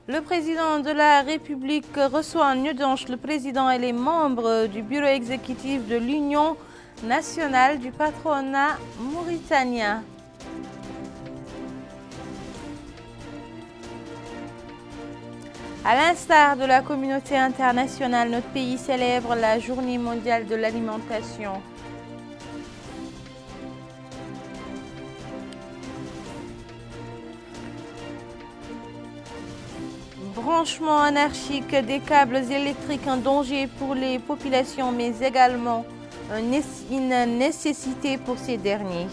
Le président de la République reçoit en audience le président et les membres du bureau exécutif de l'Union nationale du patronat mauritanien. À l'instar de la communauté internationale, notre pays célèbre la Journée mondiale de l'alimentation. Branchement anarchique des câbles électriques, un danger pour les populations, mais également une nécessité pour ces derniers.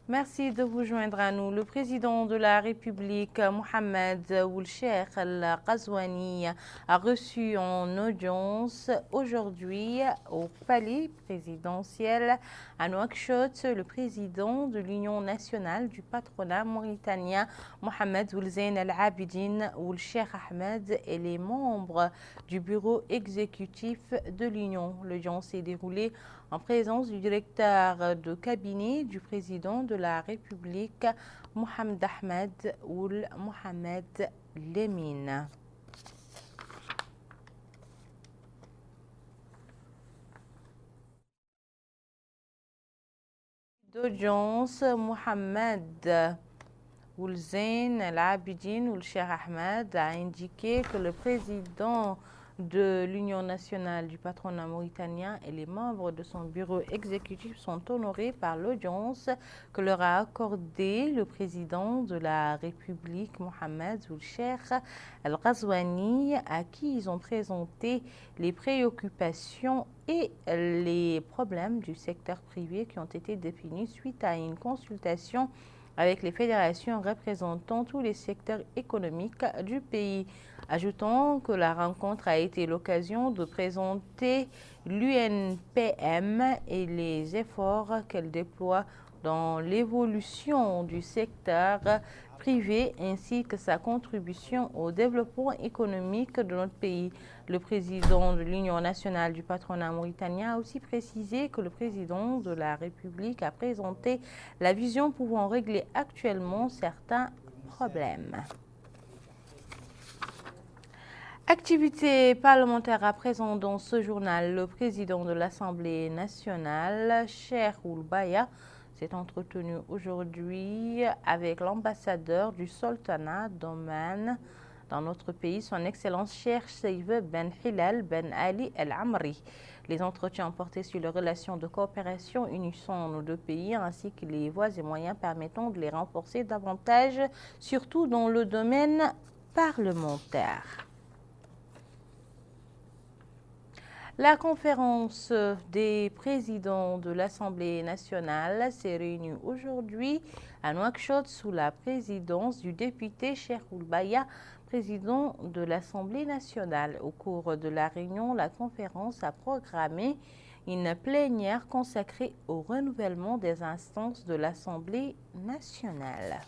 Merci de vous joindre à nous. Le président de la République, Mohamed Ould Cheikh Al Ghazouani, a reçu en audience aujourd'hui au palais présidentiel à Nouakchott le président de l'Union nationale du patronat mauritanien, Mohamed Ould Zeyn Al Abidine Ould Cheikh Ahmed, et les membres du bureau exécutif de l'Union. L'audience s'est déroulée en présence du directeur de cabinet du président de la République, Mohamed Ahmed Ould Mohamed Lemine. D'audience, Mohamed Ould Zeyn Al Abidine Ould Cheikh Ahmed a indiqué que le président de l'Union nationale du patronat mauritanien et les membres de son bureau exécutif sont honorés par l'audience que leur a accordée le président de la République, Mohamed Ould Cheikh Al Ghazouani, à qui ils ont présenté les préoccupations et les problèmes du secteur privé qui ont été définis suite à une consultation avec les fédérations représentant tous les secteurs économiques du pays, ajoutant que la rencontre a été l'occasion de présenter l'UNPM et les efforts qu'elle déploie dans l'évolution du secteur privé ainsi que sa contribution au développement économique de notre pays. Le président de l'Union nationale du patronat mauritanien a aussi précisé que le président de la République a présenté la vision pouvant régler actuellement certains problèmes. Activité parlementaire à présent dans ce journal. Le président de l'Assemblée nationale, Cheikh Ould Baya, s'est entretenu aujourd'hui avec l'ambassadeur du sultanat d'Oman dans notre pays, son Excellence Cheikh Saïf Ben Hilal Ben Ali El Amri. Les entretiens ont porté sur les relations de coopération unissant nos deux pays ainsi que les voies et moyens permettant de les renforcer davantage, surtout dans le domaine parlementaire. La conférence des présidents de l'Assemblée nationale s'est réunie aujourd'hui à Nouakchott sous la présidence du député Cheikh Ould Baya, président de l'Assemblée nationale. Au cours de la réunion, la conférence a programmé une plénière consacrée au renouvellement des instances de l'Assemblée nationale.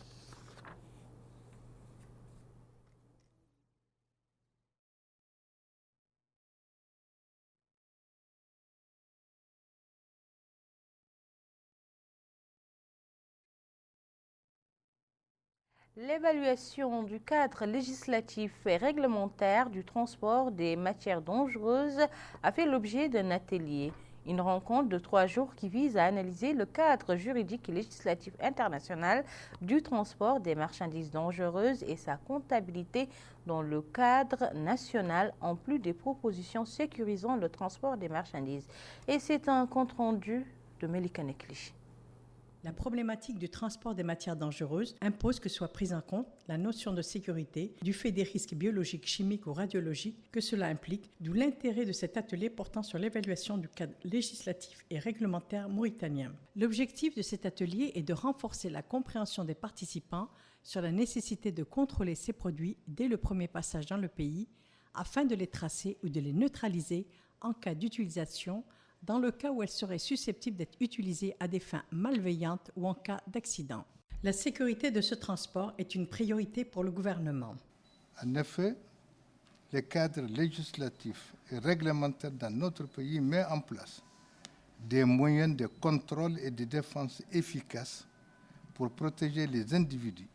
L'évaluation du cadre législatif et réglementaire du transport des matières dangereuses a fait l'objet d'un atelier, une rencontre de 3 jours qui vise à analyser le cadre juridique et législatif international du transport des marchandises dangereuses et sa comptabilité dans le cadre national, en plus des propositions sécurisant le transport des marchandises. Et c'est un compte-rendu de Melika Nekli. La problématique du transport des matières dangereuses impose que soit prise en compte la notion de sécurité du fait des risques biologiques, chimiques ou radiologiques que cela implique, d'où l'intérêt de cet atelier portant sur l'évaluation du cadre législatif et réglementaire mauritanien. L'objectif de cet atelier est de renforcer la compréhension des participants sur la nécessité de contrôler ces produits dès le premier passage dans le pays afin de les tracer ou de les neutraliser en cas d'utilisation, dans le cas où elles seraient susceptibles d'être utilisées à des fins malveillantes ou en cas d'accident. La sécurité de ce transport est une priorité pour le gouvernement. En effet, le cadre législatif et réglementaire dans notre pays met en place des moyens de contrôle et de défense efficaces pour protéger les individus,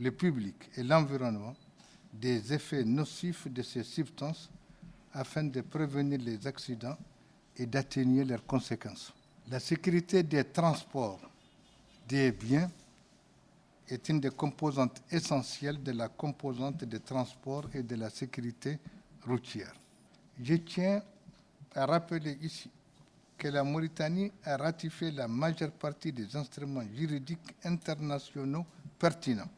le public et l'environnement des effets nocifs de ces substances afin de prévenir les accidents et d'atténuer leurs conséquences. La sécurité des transports des biens est une des composantes essentielles de la composante des transports et de la sécurité routière. Je tiens à rappeler ici que la Mauritanie a ratifié la majeure partie des instruments juridiques internationaux pertinents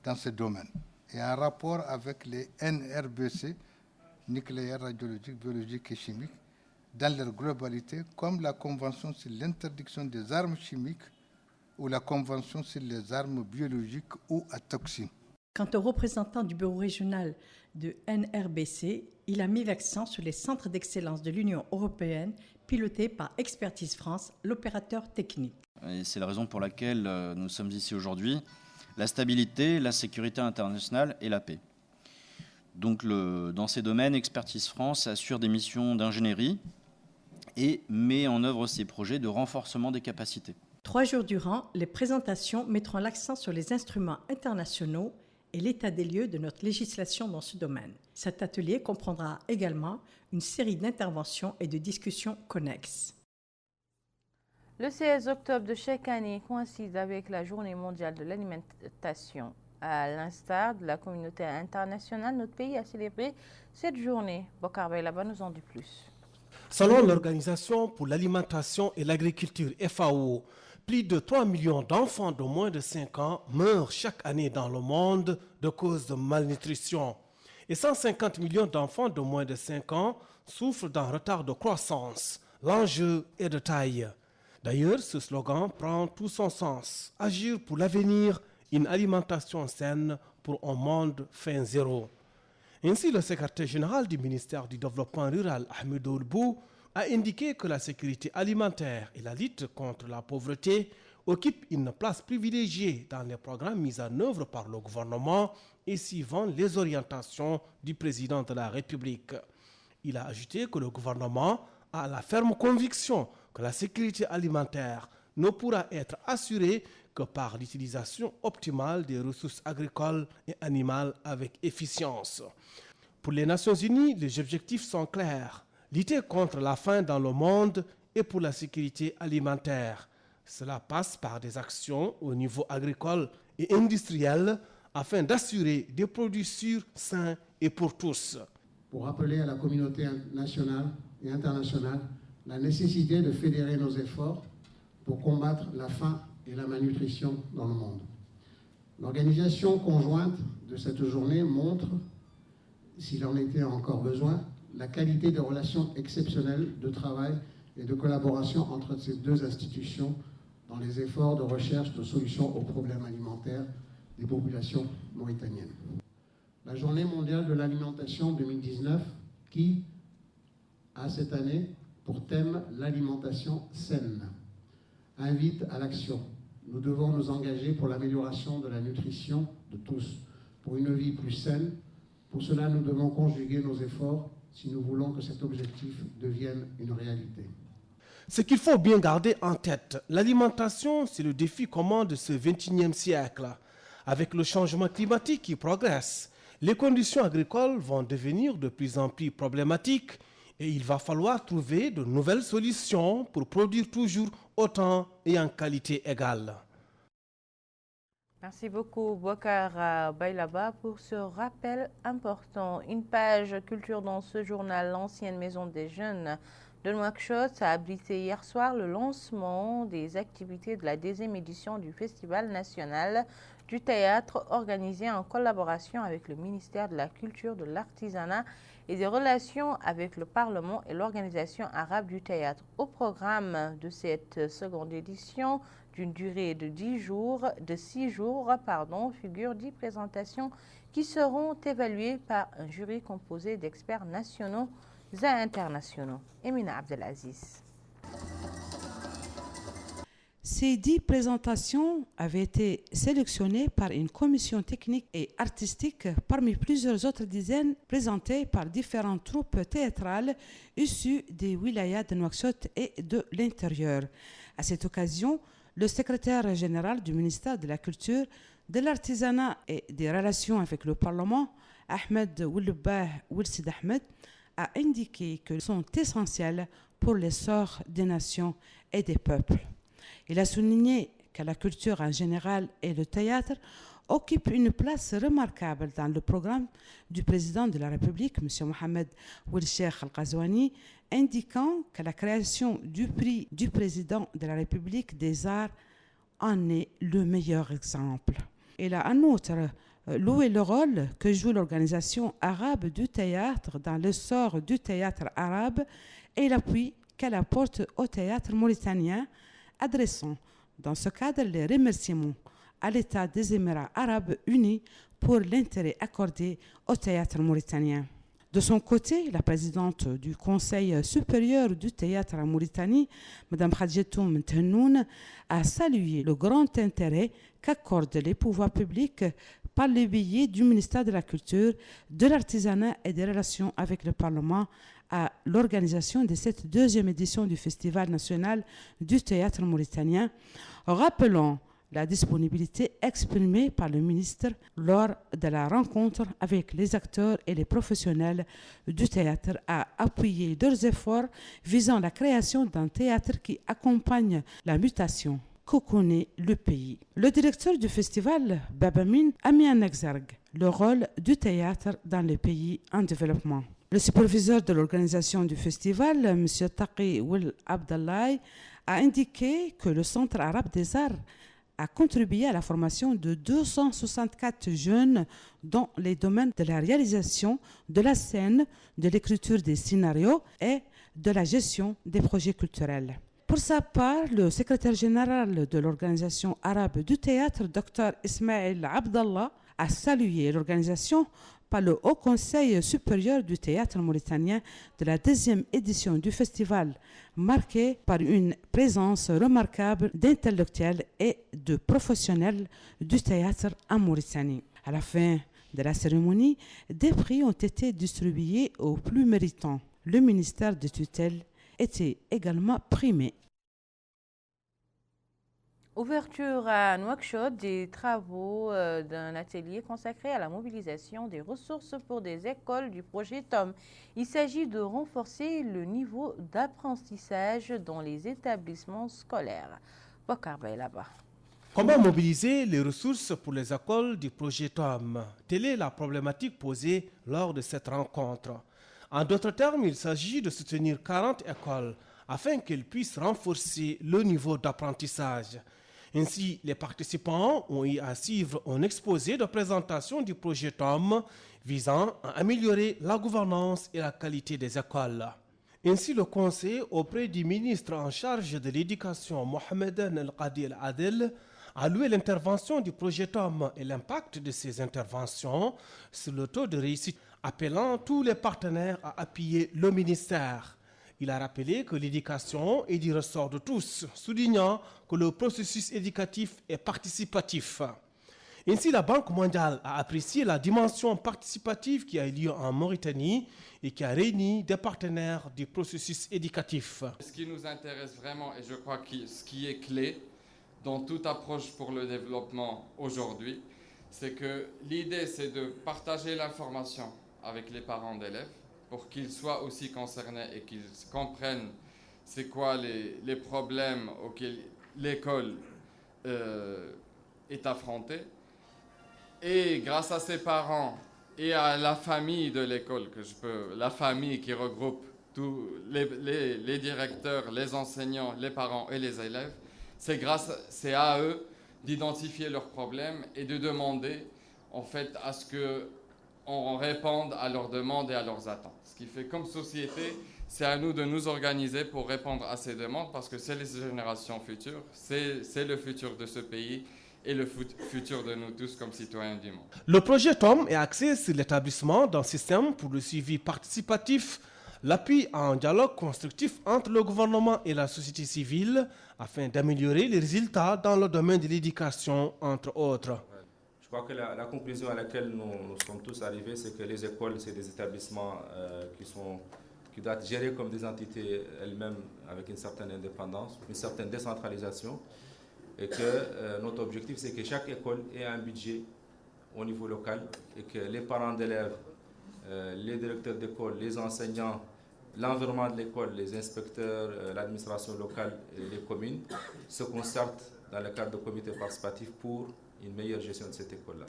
dans ce domaine et en rapport avec les NRBC, nucléaire, radiologique, biologique et chimique, dans leur globalité, comme la Convention sur l'interdiction des armes chimiques ou la Convention sur les armes biologiques ou à toxines. Quant au représentant du bureau régional de NRBC, il a mis l'accent sur les centres d'excellence de l'Union européenne pilotés par Expertise France, l'opérateur technique. Et c'est la raison pour laquelle nous sommes ici aujourd'hui, la stabilité, la sécurité internationale et la paix. Donc dans ces domaines, Expertise France assure des missions d'ingénierie et met en œuvre ses projets de renforcement des capacités. 3 jours durant, les présentations mettront l'accent sur les instruments internationaux et l'état des lieux de notre législation dans ce domaine. Cet atelier comprendra également une série d'interventions et de discussions connexes. Le 16 octobre de chaque année coïncide avec la Journée mondiale de l'alimentation. À l'instar de la communauté internationale, notre pays a célébré cette journée. Bokar Baylaba nous en dit plus. Selon l'Organisation pour l'alimentation et l'agriculture FAO, plus de 3 millions d'enfants de moins de 5 ans meurent chaque année dans le monde de cause de malnutrition. Et 150 millions d'enfants de moins de 5 ans souffrent d'un retard de croissance. L'enjeu est de taille. D'ailleurs, ce slogan prend tout son sens. Agir pour l'avenir, une alimentation saine pour un monde faim zéro. Ainsi, le secrétaire général du ministère du Développement rural, Ahmed Oulbou, a indiqué que la sécurité alimentaire et la lutte contre la pauvreté occupent une place privilégiée dans les programmes mis en œuvre par le gouvernement et suivant les orientations du président de la République. Il a ajouté que le gouvernement a la ferme conviction que la sécurité alimentaire ne pourra être assurée que par l'utilisation optimale des ressources agricoles et animales avec efficience. Pour les Nations Unies, les objectifs sont clairs. Lutter contre la faim dans le monde et pour la sécurité alimentaire. Cela passe par des actions au niveau agricole et industriel afin d'assurer des produits sûrs, sains et pour tous. Pour rappeler à la communauté nationale et internationale la nécessité de fédérer nos efforts pour combattre la faim et la malnutrition dans le monde. L'organisation conjointe de cette journée montre, s'il en était encore besoin, la qualité de relations exceptionnelles de travail et de collaboration entre ces deux institutions dans les efforts de recherche de solutions aux problèmes alimentaires des populations mauritaniennes. La Journée mondiale de l'alimentation 2019 qui a cette année pour thème l'alimentation saine invite à l'action. Nous devons nous engager pour l'amélioration de la nutrition de tous, pour une vie plus saine. Pour cela, nous devons conjuguer nos efforts si nous voulons que cet objectif devienne une réalité. Ce qu'il faut bien garder en tête, l'alimentation, c'est le défi commun de ce XXIe siècle. Avec le changement climatique qui progresse, les conditions agricoles vont devenir de plus en plus problématiques et il va falloir trouver de nouvelles solutions pour produire toujours autant et en qualité égale. Merci beaucoup, Bokar Baylaba, pour ce rappel important. Une page culture dans ce journal. L'ancienne maison des jeunes de Nouakchott a abrité hier soir le lancement des activités de la 10e édition du Festival national du théâtre organisé en collaboration avec le ministère de la Culture, de l'Artisanat et des Relations avec le Parlement et l'Organisation arabe du théâtre. Au programme de cette seconde édition, d'une durée de 6 jours, figurent 10 présentations qui seront évaluées par un jury composé d'experts nationaux et internationaux. Emina Abdelaziz. Ces 10 présentations avaient été sélectionnées par une commission technique et artistique parmi plusieurs autres dizaines présentées par différentes troupes théâtrales issues des wilayas de Nouakchott et de l'intérieur. À cette occasion, le secrétaire général du ministère de la Culture, de l'Artisanat et des Relations avec le Parlement, Ahmed Ouloubah Oulsid Ahmed, a indiqué qu'ils sont essentiels pour l'essor des nations et des peuples. Il a souligné que la culture en général et le théâtre occupent une place remarquable dans le programme du président de la République, M. Mohamed Ould Cheikh Al-Ghazouani, indiquant que la création du prix du président de la République des arts en est le meilleur exemple. Il a en outre loué le rôle que joue l'organisation arabe du théâtre dans l'essor du théâtre arabe et l'appui qu'elle apporte au théâtre mauritanien, adressant dans ce cadre les remerciements à l'État des Émirats arabes unis pour l'intérêt accordé au théâtre mauritanien. De son côté, la présidente du Conseil supérieur du théâtre en Mauritanie, Mme Khadjetou Mtennoun, a salué le grand intérêt qu'accordent les pouvoirs publics par le biais du ministère de la Culture, de l'Artisanat et des Relations avec le Parlement à l'organisation de cette deuxième édition du Festival national du théâtre mauritanien, rappelant la disponibilité exprimée par le ministre lors de la rencontre avec les acteurs et les professionnels du théâtre à appuyer leurs efforts visant la création d'un théâtre qui accompagne la mutation que connaît le pays. Le directeur du festival, Babamine, a mis en exergue le rôle du théâtre dans les pays en développement. Le superviseur de l'organisation du festival, M. Taqi Ould Abdallah, a indiqué que le Centre arabe des arts a contribué à la formation de 264 jeunes dans les domaines de la réalisation, de la scène, de l'écriture des scénarios et de la gestion des projets culturels. Pour sa part, le secrétaire général de l'organisation arabe du théâtre, Dr Ismaël Abdallah, a salué l'organisation par le Haut Conseil supérieur du théâtre mauritanien de la deuxième édition du festival, marquée par une présence remarquable d'intellectuels et de professionnels du théâtre en Mauritanie. À la fin de la cérémonie, des prix ont été distribués aux plus méritants. Le ministère de tutelle était également primé. Ouverture à Nouakchott des travaux d'un atelier consacré à la mobilisation des ressources pour des écoles du projet TOM. Il s'agit de renforcer le niveau d'apprentissage dans les établissements scolaires. Bokar Bey là-bas. Comment mobiliser les ressources pour les écoles du projet TOM? Telle est la problématique posée lors de cette rencontre. En d'autres termes, il s'agit de soutenir 40 écoles afin qu'elles puissent renforcer le niveau d'apprentissage. Ainsi, les participants ont eu à suivre un exposé de présentation du projet TOM visant à améliorer la gouvernance et la qualité des écoles. Ainsi, le conseil auprès du ministre en charge de l'éducation, Mohamed El-Qadi El-Adel, a loué l'intervention du projet TOM et l'impact de ces interventions sur le taux de réussite, appelant tous les partenaires à appuyer le ministère. Il a rappelé que l'éducation est du ressort de tous, soulignant que le processus éducatif est participatif. Ainsi, la Banque mondiale a apprécié la dimension participative qui a eu lieu en Mauritanie et qui a réuni des partenaires du processus éducatif. Ce qui nous intéresse vraiment, et je crois que ce qui est clé dans toute approche pour le développement aujourd'hui, c'est que l'idée, c'est de partager l'information avec les parents d'élèves, pour qu'ils soient aussi concernés et qu'ils comprennent c'est quoi les problèmes auxquels l'école est affrontée. Et grâce à ses parents et à la famille de l'école, la famille qui regroupe tous les directeurs, les enseignants, les parents et les élèves, c'est à eux d'identifier leurs problèmes et de demander en fait à ce qu'on réponde à leurs demandes et à leurs attentes. Ce qui fait comme société, c'est à nous de nous organiser pour répondre à ces demandes parce que c'est les générations futures, c'est le futur de ce pays et le futur de nous tous comme citoyens du monde. Le projet TOM est axé sur l'établissement d'un système pour le suivi participatif, l'appui à un dialogue constructif entre le gouvernement et la société civile afin d'améliorer les résultats dans le domaine de l'éducation, entre autres. Je crois que la conclusion à laquelle nous sommes tous arrivés, c'est que les écoles, c'est des établissements qui doivent être gérés comme des entités elles-mêmes avec une certaine indépendance, une certaine décentralisation. et que notre objectif, c'est que chaque école ait un budget au niveau local et que les parents d'élèves, les directeurs d'école, les enseignants, l'environnement de l'école, les inspecteurs, l'administration locale et les communes se concertent dans le cadre de comités participatifs pour une meilleure gestion de cette école-là.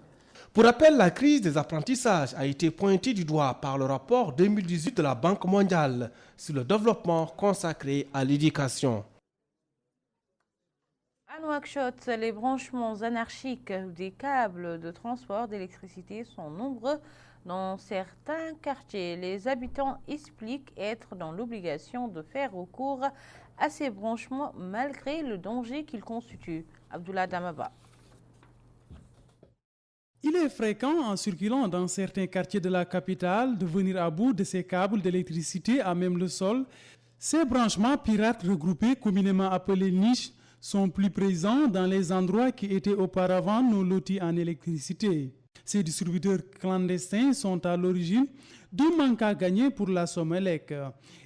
Pour rappel, la crise des apprentissages a été pointée du doigt par le rapport 2018 de la Banque mondiale sur le développement consacré à l'éducation. À Nouakchott, les branchements anarchiques des câbles de transport d'électricité sont nombreux dans certains quartiers. Les habitants expliquent être dans l'obligation de faire recours à ces branchements malgré le danger qu'ils constituent. Abdullah Damaba. Il est fréquent, en circulant dans certains quartiers de la capitale, de venir à bout de ces câbles d'électricité à même le sol. Ces branchements pirates regroupés, communément appelés niches, sont plus présents dans les endroits qui étaient auparavant non lotis en électricité. Ces distributeurs clandestins sont à l'origine d'un manque à gagner pour la Somelec.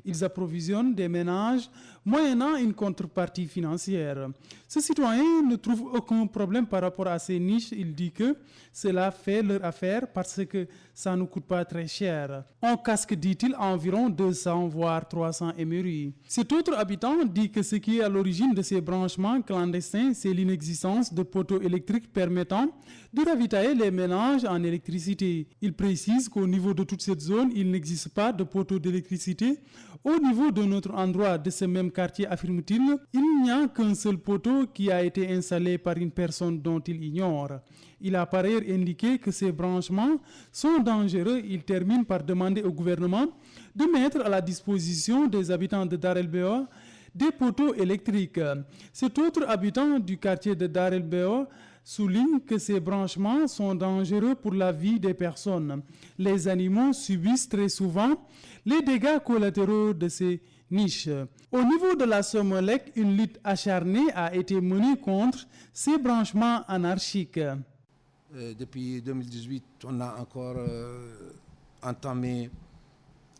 Ils approvisionnent des ménages moyennant une contrepartie financière. Ce citoyen ne trouve aucun problème par rapport à ces niches. Il dit que cela fait leur affaire parce que ça ne coûte pas très cher. On casque, dit-il, environ 200 voire 300 émeries. Cet autre habitant dit que ce qui est à l'origine de ces branchements clandestins, c'est l'inexistence de poteaux électriques permettant de ravitailler les ménages en électricité. Il précise qu'au niveau de toute cette zone, il n'existe pas de poteaux d'électricité. Au niveau de notre endroit de ce même quartier, affirme-t-il, il n'y a qu'un seul poteau qui a été installé par une personne dont il ignore. Il a par ailleurs indiqué que ces branchements sont dangereux. Il termine par demander au gouvernement de mettre à la disposition des habitants de Dar el-Bewa des poteaux électriques. Cet autre habitant du quartier de Dar el-Bewa souligne que ces branchements sont dangereux pour la vie des personnes. Les animaux subissent très souvent les dégâts collatéraux de ces niches. Au niveau de la Somelec, une lutte acharnée a été menée contre ces branchements anarchiques. Depuis 2018, on a encore entamé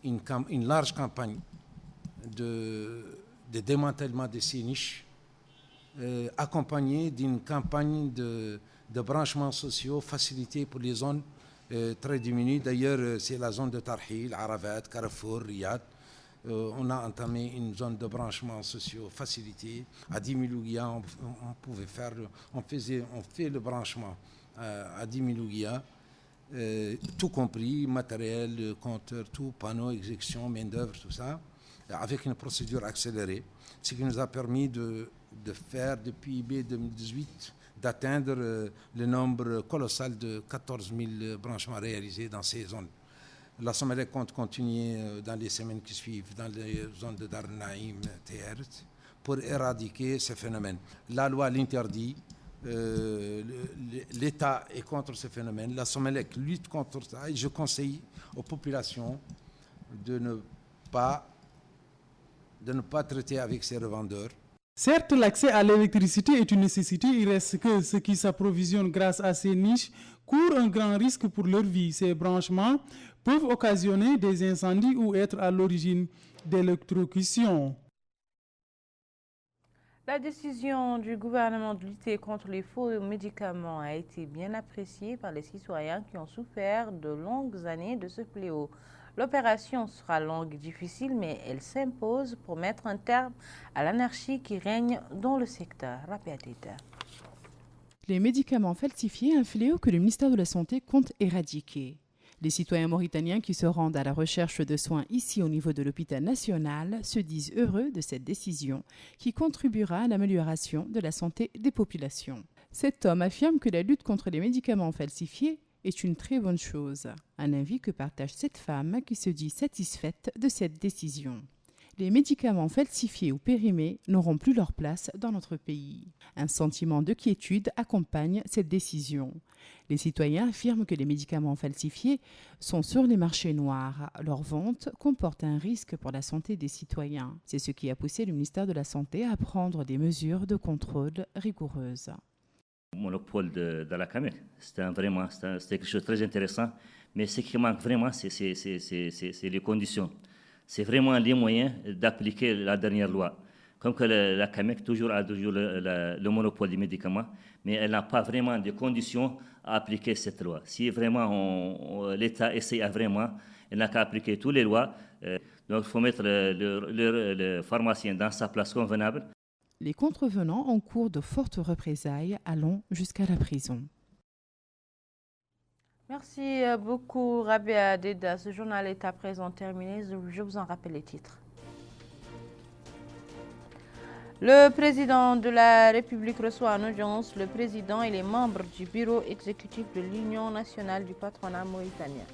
une large campagne de démantèlement de ces niches, accompagnée d'une campagne de branchements sociaux facilités pour les zones très diminuées. D'ailleurs, c'est la zone de Tarhil, Aravat, Carrefour, Riyad. On a entamé une zone de branchement sociaux facilité. À 10 000 ouguiya, on fait le branchement à 10 000 ouguiya, tout compris, matériel, compteur, tout, panneaux, exécution, main-d'œuvre, tout ça, avec une procédure accélérée, ce qui nous a permis de faire depuis mai 2018, d'atteindre le nombre colossal de 14 000 branchements réalisés dans ces zones. La Somelec compte continuer dans les semaines qui suivent dans les zones de Dar Naïm, Théert, pour éradiquer ces phénomènes. La loi l'interdit, l'État est contre ce phénomène, la Somelec lutte contre ça et je conseille aux populations de ne pas traiter avec ces revendeurs. Certes, l'accès à l'électricité est une nécessité, il reste que ceux qui s'approvisionnent grâce à ces niches courent un grand risque pour leur vie. Ces branchements peuvent occasionner des incendies ou être à l'origine d'électrocutions. La décision du gouvernement de lutter contre les faux médicaments a été bien appréciée par les citoyens qui ont souffert de longues années de ce fléau. L'opération sera longue et difficile, mais elle s'impose pour mettre un terme à l'anarchie qui règne dans le secteur. Les médicaments falsifiés, un fléau que le ministère de la Santé compte éradiquer. Les citoyens mauritaniens qui se rendent à la recherche de soins ici au niveau de l'hôpital national se disent heureux de cette décision qui contribuera à l'amélioration de la santé des populations. Cet homme affirme que la lutte contre les médicaments falsifiés est une très bonne chose. Un avis que partage cette femme qui se dit satisfaite de cette décision. Les médicaments falsifiés ou périmés n'auront plus leur place dans notre pays. Un sentiment de quiétude accompagne cette décision. Les citoyens affirment que les médicaments falsifiés sont sur les marchés noirs. Leur vente comporte un risque pour la santé des citoyens. C'est ce qui a poussé le ministère de la Santé à prendre des mesures de contrôle rigoureuses. Monopole de la CAME, c'était quelque chose de très intéressant, mais ce qui manque vraiment, c'est les conditions. C'est vraiment les moyens d'appliquer la dernière loi. Comme que la CAMEC a toujours le monopole des médicaments, mais elle n'a pas vraiment de conditions à appliquer cette loi. Si vraiment l'État essaie vraiment, elle n'a qu'à appliquer toutes les lois. Donc il faut mettre le pharmacien dans sa place convenable. Les contrevenants encourent de fortes représailles allant jusqu'à la prison. Merci beaucoup Rabia Deda. Ce journal est à présent terminé. Je vous en rappelle les titres. Le président de la République reçoit en audience le président et les membres du bureau exécutif de l'Union nationale du patronat mauritanien.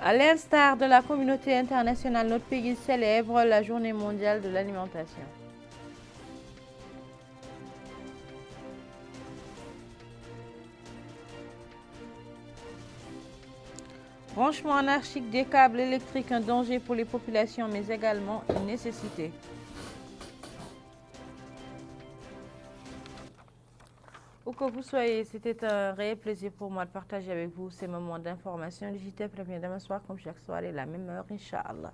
À l'instar de la communauté internationale, notre pays célèbre la Journée mondiale de l'alimentation. Branchement anarchique des câbles électriques, un danger pour les populations, mais également une nécessité. Où que vous soyez, c'était un réel plaisir pour moi de partager avec vous ces moments d'information. Le JT revient demain soir comme chaque soir à la même heure, Inch'Allah.